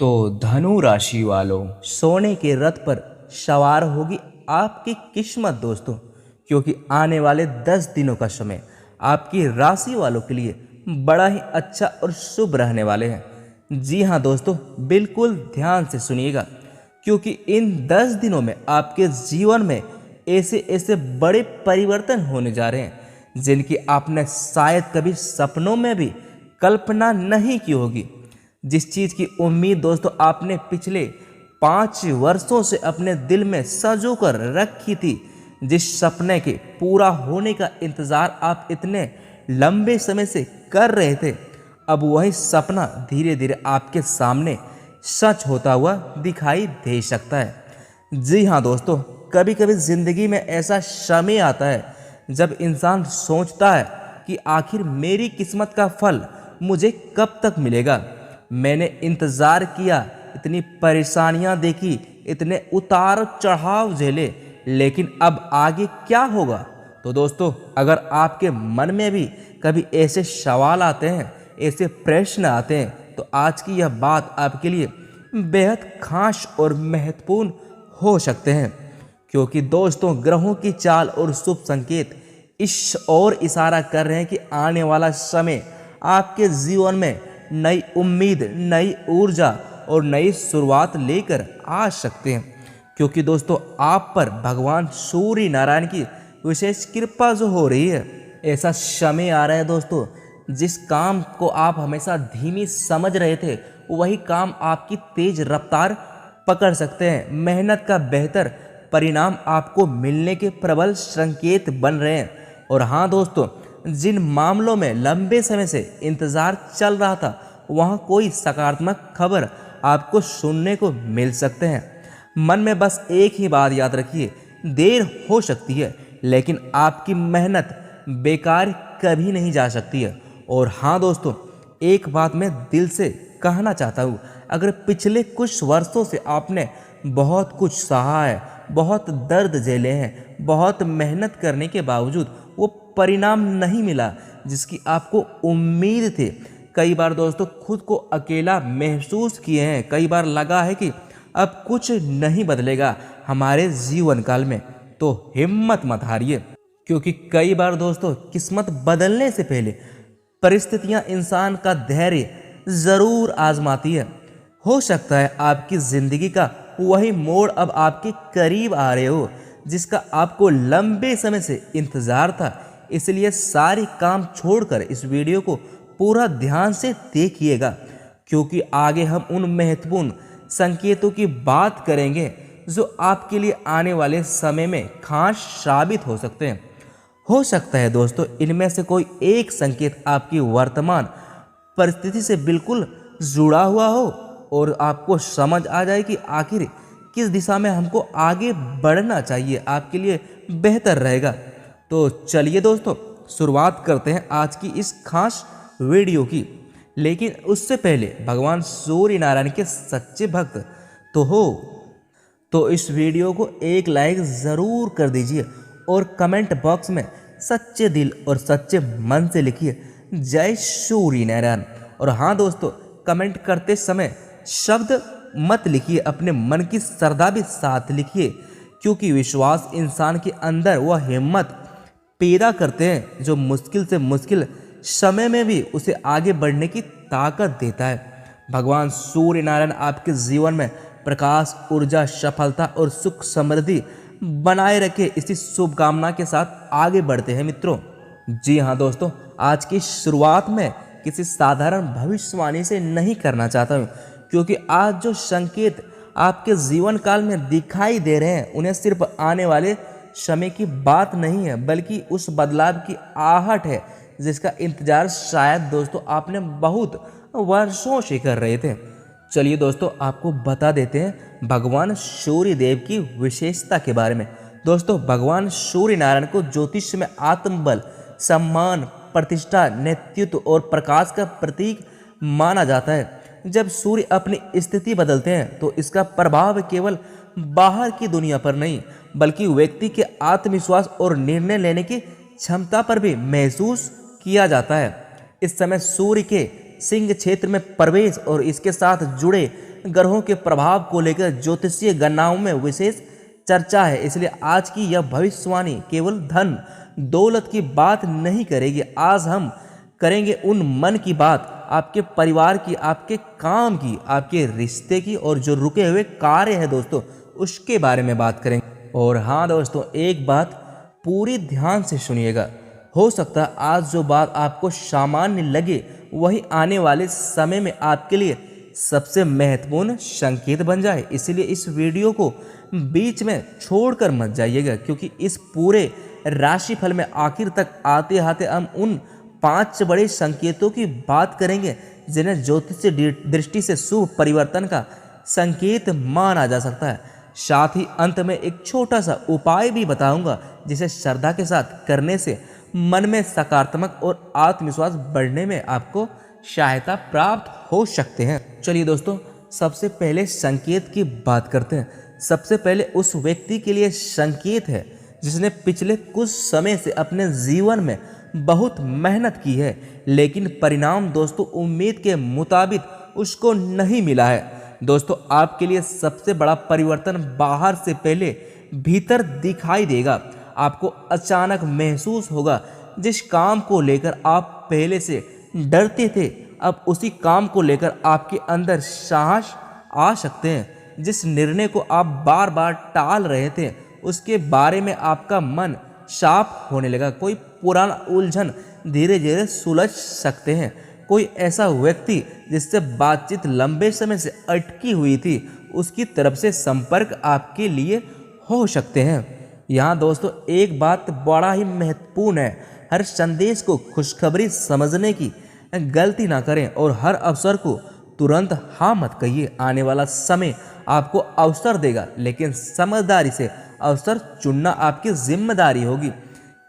तो धनु राशि वालों, सोने के रथ पर सवार होगी आपकी किस्मत दोस्तों, क्योंकि आने वाले 10 दिनों का समय आपकी राशि वालों के लिए बड़ा ही अच्छा और शुभ रहने वाले हैं। जी हाँ दोस्तों, बिल्कुल ध्यान से सुनिएगा, क्योंकि इन 10 दिनों में आपके जीवन में ऐसे ऐसे बड़े परिवर्तन होने जा रहे हैं जिनकी आपने शायद कभी सपनों में भी कल्पना नहीं की होगी। जिस चीज़ की उम्मीद दोस्तों आपने पिछले 5 वर्षों से अपने दिल में सजो कर रखी थी, जिस सपने के पूरा होने का इंतज़ार आप इतने लंबे समय से कर रहे थे, अब वही सपना धीरे धीरे आपके सामने सच होता हुआ दिखाई दे सकता है। जी हाँ दोस्तों, कभी कभी ज़िंदगी में ऐसा समय आता है जब इंसान सोचता है कि आखिर मेरी किस्मत का फल मुझे कब तक मिलेगा। मैंने इंतज़ार किया, इतनी परेशानियां देखी, इतने उतार चढ़ाव झेले, लेकिन अब आगे क्या होगा। तो दोस्तों, अगर आपके मन में भी कभी ऐसे सवाल आते हैं, ऐसे प्रश्न आते हैं, तो आज की यह बात आपके लिए बेहद खास और महत्वपूर्ण हो सकते हैं, क्योंकि दोस्तों ग्रहों की चाल और शुभ संकेत इस ओर इशारा कर रहे हैं कि आने वाला समय आपके जीवन में नई उम्मीद, नई ऊर्जा और नई शुरुआत लेकर आ सकते हैं। क्योंकि दोस्तों आप पर भगवान सूर्य नारायण की विशेष कृपा जो हो रही है, ऐसा समय आ रहा है दोस्तों, जिस काम को आप हमेशा धीमी समझ रहे थे, वही काम आपकी तेज रफ्तार पकड़ सकते हैं। मेहनत का बेहतर परिणाम आपको मिलने के प्रबल संकेत बन रहे हैं। और हाँ दोस्तों, जिन मामलों में लंबे समय से इंतज़ार चल रहा था, वहाँ कोई सकारात्मक खबर आपको सुनने को मिल सकते हैं। मन में बस एक ही बात याद रखिए, देर हो सकती है लेकिन आपकी मेहनत बेकार कभी नहीं जा सकती है। और हाँ दोस्तों, एक बात मैं दिल से कहना चाहता हूँ, अगर पिछले कुछ वर्षों से आपने बहुत कुछ सहा है, बहुत दर्द झेले हैं, बहुत मेहनत करने के बावजूद वो परिणाम नहीं मिला जिसकी आपको उम्मीद थी, कई बार दोस्तों खुद को अकेला महसूस किए हैं, कई बार लगा है कि अब कुछ नहीं बदलेगा हमारे जीवन काल में, तो हिम्मत मत हारिए। क्योंकि कई बार दोस्तों किस्मत बदलने से पहले परिस्थितियां इंसान का धैर्य ज़रूर आजमाती है। हो सकता है आपकी ज़िंदगी का वही मोड़ अब आपके करीब आ रहे हो जिसका आपको लंबे समय से इंतज़ार था। इसलिए सारे काम छोड़कर इस वीडियो को पूरा ध्यान से देखिएगा, क्योंकि आगे हम उन महत्वपूर्ण संकेतों की बात करेंगे जो आपके लिए आने वाले समय में खास साबित हो सकते हैं। हो सकता है दोस्तों इनमें से कोई एक संकेत आपकी वर्तमान परिस्थिति से बिल्कुल जुड़ा हुआ हो और आपको समझ आ जाए कि आखिर किस दिशा में हमको आगे बढ़ना चाहिए, आपके लिए बेहतर रहेगा। तो चलिए दोस्तों, शुरुआत करते हैं आज की इस खास वीडियो की। लेकिन उससे पहले भगवान सूर्य नारायण के सच्चे भक्त तो हो, तो इस वीडियो को एक लाइक ज़रूर कर दीजिए और कमेंट बॉक्स में सच्चे दिल और सच्चे मन से लिखिए जय सूर्य नारायण। और हाँ दोस्तों, कमेंट करते समय शब्द मत लिखिए, अपने मन की श्रद्धा भी साथ लिखिए, क्योंकि विश्वास इंसान के अंदर वह हिम्मत पैदा करते हैं जो मुश्किल से मुश्किल समय में भी उसे आगे बढ़ने की ताकत देता है। भगवान सूर्य नारायण आपके जीवन में प्रकाश, ऊर्जा, सफलता और सुख समृद्धि बनाए रखे, इसी शुभकामना के साथ आगे बढ़ते हैं मित्रों। जी हाँ दोस्तों, आज की शुरुआत में किसी साधारण भविष्यवाणी से नहीं करना चाहता हूँ, क्योंकि आज जो संकेत आपके जीवन काल में दिखाई दे रहे हैं उन्हें सिर्फ आने वाले समय की बात नहीं है, बल्कि उस बदलाव की आहट है जिसका इंतजार शायद दोस्तों आपने बहुत वर्षों से कर रहे थे। चलिए दोस्तों, आपको बता देते हैं भगवान सूर्य देव की विशेषता के बारे में। दोस्तों भगवान सूर्य नारायण को ज्योतिष में आत्मबल, सम्मान, प्रतिष्ठा, नेतृत्व और प्रकाश का प्रतीक माना जाता है। जब सूर्य अपनी स्थिति बदलते हैं तो इसका प्रभाव केवल बाहर की दुनिया पर नहीं, बल्कि व्यक्ति के आत्मविश्वास और निर्णय लेने की क्षमता पर भी महसूस किया जाता है। इस समय सूर्य के सिंह क्षेत्र में प्रवेश और इसके साथ जुड़े ग्रहों के प्रभाव को लेकर ज्योतिषीय गणनाओं में विशेष चर्चा है। इसलिए आज की यह भविष्यवाणी केवल धन दौलत की बात नहीं करेगी। आज हम करेंगे उन मन की बात, आपके परिवार की, आपके काम की, आपके रिश्ते की, और जो रुके हुए कार्य है दोस्तों उसके बारे में बात करेंगे। और हाँ दोस्तों, एक बात पूरी ध्यान से सुनिएगा। हो सकता है आज जो बात आपको सामान्य लगे वही आने वाले समय में आपके लिए सबसे महत्वपूर्ण संकेत बन जाए। इसलिए इस वीडियो को बीच में छोड़कर मत जाइएगा, क्योंकि इस पूरे राशिफल में आखिर तक आते आते हम उन 5 बड़े संकेतों की बात करेंगे जिन्हें ज्योतिषीय दृष्टि से शुभ परिवर्तन का संकेत माना जा सकता है। साथ ही अंत में एक छोटा सा उपाय भी बताऊंगा जिसे श्रद्धा के साथ करने से मन में सकारात्मक और आत्मविश्वास बढ़ने में आपको सहायता प्राप्त हो सकते हैं। चलिए दोस्तों, सबसे पहले संकेत की बात करते हैं। सबसे पहले उस व्यक्ति के लिए संकेत है जिसने पिछले कुछ समय से अपने जीवन में बहुत मेहनत की है, लेकिन परिणाम दोस्तों उम्मीद के मुताबिक उसको नहीं मिला है। दोस्तों, आपके लिए सबसे बड़ा परिवर्तन बाहर से पहले भीतर दिखाई देगा। आपको अचानक महसूस होगा जिस काम को लेकर आप पहले से डरते थे, अब उसी काम को लेकर आपके अंदर साहस आ सकते हैं। जिस निर्णय को आप बार बार टाल रहे थे उसके बारे में आपका मन साफ होने लगा। कोई पुराना उलझन धीरे धीरे सुलझ सकते हैं। कोई ऐसा व्यक्ति जिससे बातचीत लंबे समय से अटकी हुई थी, उसकी तरफ से संपर्क आपके लिए हो सकते हैं। यहाँ दोस्तों एक बात बड़ा ही महत्वपूर्ण है, हर संदेश को खुशखबरी समझने की गलती ना करें और हर अवसर को तुरंत हाँ मत कहिए। आने वाला समय आपको अवसर देगा, लेकिन समझदारी से अवसर चुनना आपकी जिम्मेदारी होगी।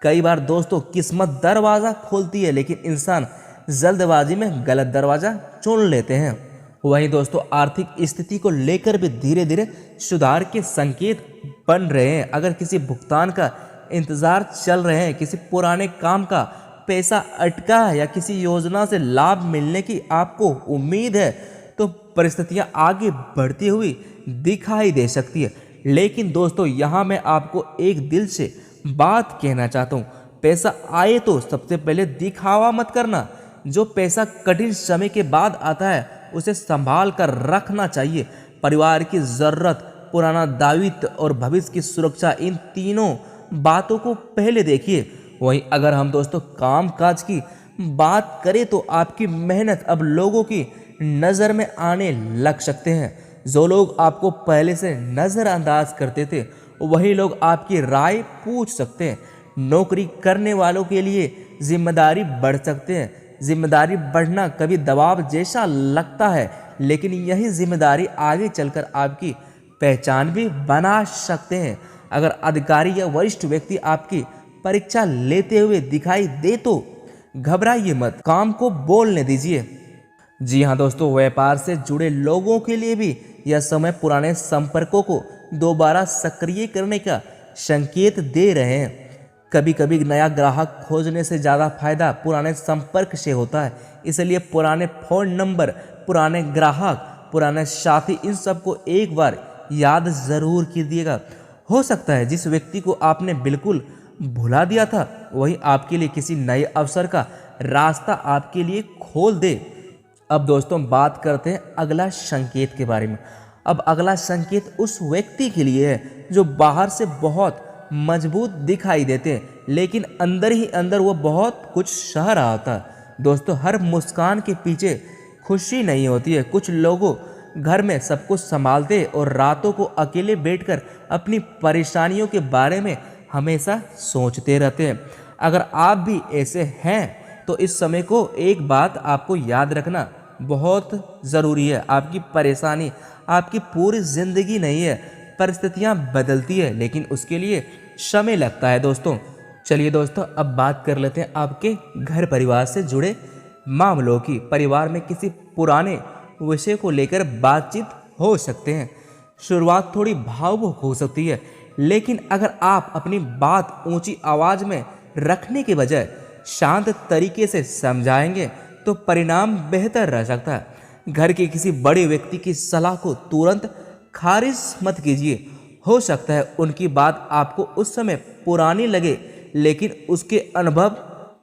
कई बार दोस्तों किस्मत दरवाज़ा खोलती है, लेकिन इंसान जल्दबाजी में गलत दरवाज़ा चुन लेते हैं। वहीं दोस्तों आर्थिक स्थिति को लेकर भी धीरे धीरे सुधार के संकेत बन रहे हैं। अगर किसी भुगतान का इंतज़ार चल रहे हैं, किसी पुराने काम का पैसा अटका है या किसी योजना से लाभ मिलने की आपको उम्मीद है, तो परिस्थितियां आगे बढ़ती हुई दिखाई दे सकती है। लेकिन दोस्तों यहाँ मैं आपको एक दिल से बात कहना चाहता हूँ, पैसा आए तो सबसे पहले दिखावा मत करना। जो पैसा कठिन समय के बाद आता है उसे संभाल कर रखना चाहिए। परिवार की ज़रूरत, पुराना दायित्व और भविष्य की सुरक्षा, इन तीनों बातों को पहले देखिए। वहीं अगर हम दोस्तों काम काज की बात करें तो आपकी मेहनत अब लोगों की नज़र में आने लग सकते हैं। जो लोग आपको पहले से नज़रअंदाज करते थे वही लोग आपकी राय पूछ सकते हैं। नौकरी करने वालों के लिए जिम्मेदारी बढ़ सकते हैं। जिम्मेदारी बढ़ना कभी दबाव जैसा लगता है, लेकिन यही जिम्मेदारी आगे चलकर आपकी पहचान भी बना सकते हैं। अगर अधिकारी या वरिष्ठ व्यक्ति आपकी परीक्षा लेते हुए दिखाई दे तो घबराइए मत, काम को बोलने दीजिए। जी हाँ दोस्तों, व्यापार से जुड़े लोगों के लिए भी यह समय पुराने संपर्कों को दोबारा सक्रिय करने का संकेत दे रहे हैं। कभी कभी नया ग्राहक खोजने से ज़्यादा फायदा पुराने संपर्क से होता है। इसलिए पुराने फ़ोन नंबर, पुराने ग्राहक, पुराने साथी, इन सबको एक बार याद ज़रूर कीजिएगा। हो सकता है जिस व्यक्ति को आपने बिल्कुल भुला दिया था वही आपके लिए किसी नए अवसर का रास्ता आपके लिए खोल दे। अब दोस्तों बात करते हैं अगला संकेत के बारे में। अब अगला संकेत उस व्यक्ति के लिए है जो बाहर से बहुत मजबूत दिखाई देते हैं, लेकिन अंदर ही अंदर वो बहुत कुछ सह रहा था। दोस्तों हर मुस्कान के पीछे खुशी नहीं होती है। कुछ लोगों घर में सब कुछ संभालते और रातों को अकेले बैठकर अपनी परेशानियों के बारे में हमेशा सोचते रहते हैं। अगर आप भी ऐसे हैं तो इस समय को एक बात आपको याद रखना बहुत ज़रूरी है। आपकी परेशानी आपकी पूरी ज़िंदगी नहीं है। परिस्थितियाँ बदलती है, लेकिन उसके लिए समय लगता है दोस्तों। चलिए दोस्तों अब बात कर लेते हैं आपके घर परिवार से जुड़े मामलों की। परिवार में किसी पुराने विषय को लेकर बातचीत हो सकते हैं। शुरुआत थोड़ी भावुक हो सकती है, लेकिन अगर आप अपनी बात ऊंची आवाज़ में रखने के बजाय शांत तरीके से समझाएंगे तो परिणाम बेहतर रह सकता है। घर के किसी बड़े व्यक्ति की सलाह को तुरंत खारिज मत कीजिए। हो सकता है उनकी बात आपको उस समय पुरानी लगे, लेकिन उसके अनुभव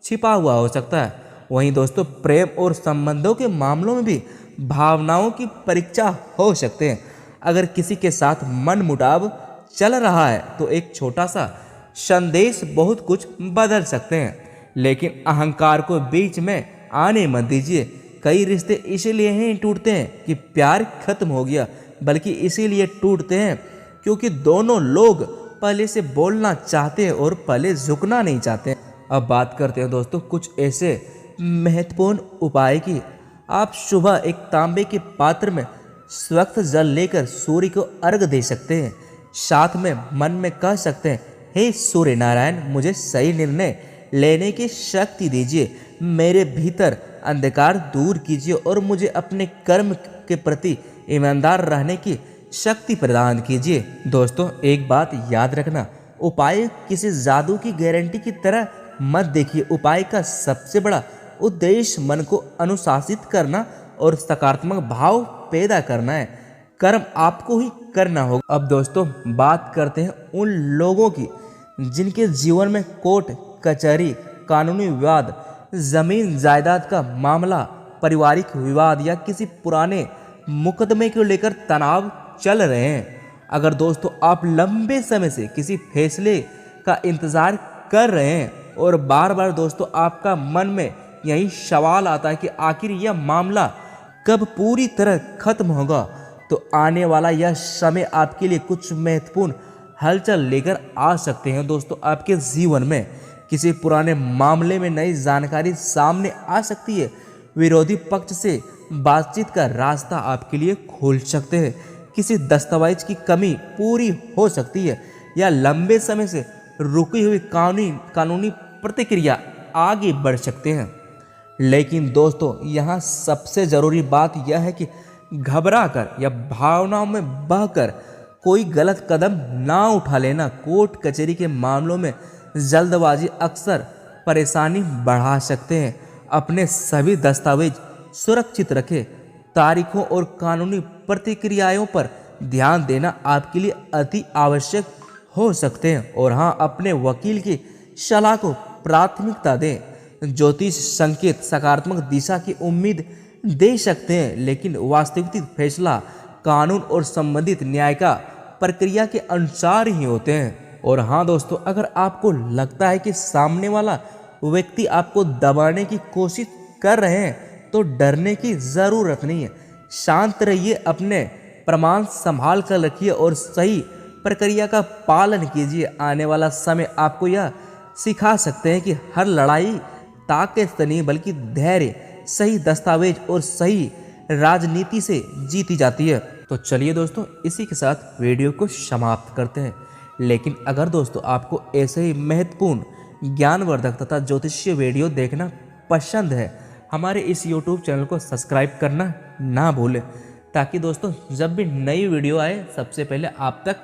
छिपा हुआ हो सकता है। वहीं दोस्तों, प्रेम और संबंधों के मामलों में भी भावनाओं की परीक्षा हो सकते हैं। अगर किसी के साथ मन मुटाव चल रहा है तो एक छोटा सा संदेश बहुत कुछ बदल सकते हैं, लेकिन अहंकार को बीच में आने मत दीजिए। कई रिश्ते इसीलिए ही टूटते हैं कि प्यार खत्म हो गया, बल्कि इसीलिए टूटते हैं क्योंकि दोनों लोग पहले से बोलना चाहते हैं और पहले झुकना नहीं चाहते। अब बात करते हैं दोस्तों कुछ ऐसे महत्वपूर्ण उपाय की। आप सुबह एक तांबे के पात्र में स्वच्छ जल लेकर सूर्य को अर्घ दे सकते हैं। साथ में मन में कह सकते हैं, हे सूर्य नारायण, मुझे सही निर्णय लेने की शक्ति दीजिए, मेरे भीतर अंधकार दूर कीजिए और मुझे अपने कर्म के प्रति ईमानदार रहने की शक्ति प्रदान कीजिए। दोस्तों, एक बात याद रखना, उपाय किसी जादू की गारंटी की तरह मत देखिए। उपाय का सबसे बड़ा उद्देश्य मन को अनुशासित करना और सकारात्मक भाव पैदा करना है। कर्म आपको ही करना होगा। अब दोस्तों, बात करते हैं उन लोगों की जिनके जीवन में कोर्ट कचहरी, कानूनी विवाद, जमीन जायदाद का मामला, पारिवारिक विवाद या किसी पुराने मुकदमे को लेकर तनाव चल रहे हैं। अगर दोस्तों आप लंबे समय से किसी फैसले का इंतजार कर रहे हैं और बार बार दोस्तों आपका मन में यही सवाल आता है कि आखिर यह मामला कब पूरी तरह खत्म होगा, तो आने वाला यह समय आपके लिए कुछ महत्वपूर्ण हलचल लेकर आ सकते हैं। दोस्तों, आपके जीवन में किसी पुराने मामले में नई जानकारी सामने आ सकती है। विरोधी पक्ष से बातचीत का रास्ता आपके लिए खोल सकते हैं। किसी दस्तावेज की कमी पूरी हो सकती है या लंबे समय से रुकी हुई कानूनी प्रतिक्रिया आगे बढ़ सकते हैं। लेकिन दोस्तों, यहाँ सबसे ज़रूरी बात यह है कि घबरा कर या भावनाओं में बहकर कोई गलत कदम ना उठा लेना। कोर्ट कचहरी के मामलों में जल्दबाजी अक्सर परेशानी बढ़ा सकते हैं। अपने सभी दस्तावेज सुरक्षित रखें। तारीखों और कानूनी प्रतिक्रियाओं पर ध्यान देना आपके लिए अति आवश्यक हो सकते हैं। और हाँ, अपने वकील की सलाह को प्राथमिकता दें। ज्योतिष संकेत सकारात्मक दिशा की उम्मीद दे सकते हैं, लेकिन वास्तविक फैसला कानून और संबंधित न्याय का प्रक्रिया के अनुसार ही होते हैं। और हाँ दोस्तों, अगर आपको लगता है कि सामने वाला व्यक्ति आपको दबाने की कोशिश कर रहे हैं तो डरने की ज़रूरत नहीं है। शांत रहिए, अपने प्रमाण संभाल कर रखिए और सही प्रक्रिया का पालन कीजिए। आने वाला समय आपको यह सिखा सकते हैं कि हर लड़ाई ताकत से नहीं बल्कि धैर्य, सही दस्तावेज और सही राजनीति से जीती जाती है। तो चलिए दोस्तों, इसी के साथ वीडियो को समाप्त करते हैं। लेकिन अगर दोस्तों आपको ऐसे ही महत्वपूर्ण ज्ञानवर्धक तथा ज्योतिषीय वीडियो देखना पसंद है, हमारे इस YouTube चैनल को सब्सक्राइब करना ना भूलें, ताकि दोस्तों जब भी नई वीडियो आए सबसे पहले आप तक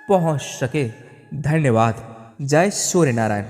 पहुंच सके। धन्यवाद। जय सूर्य नारायण।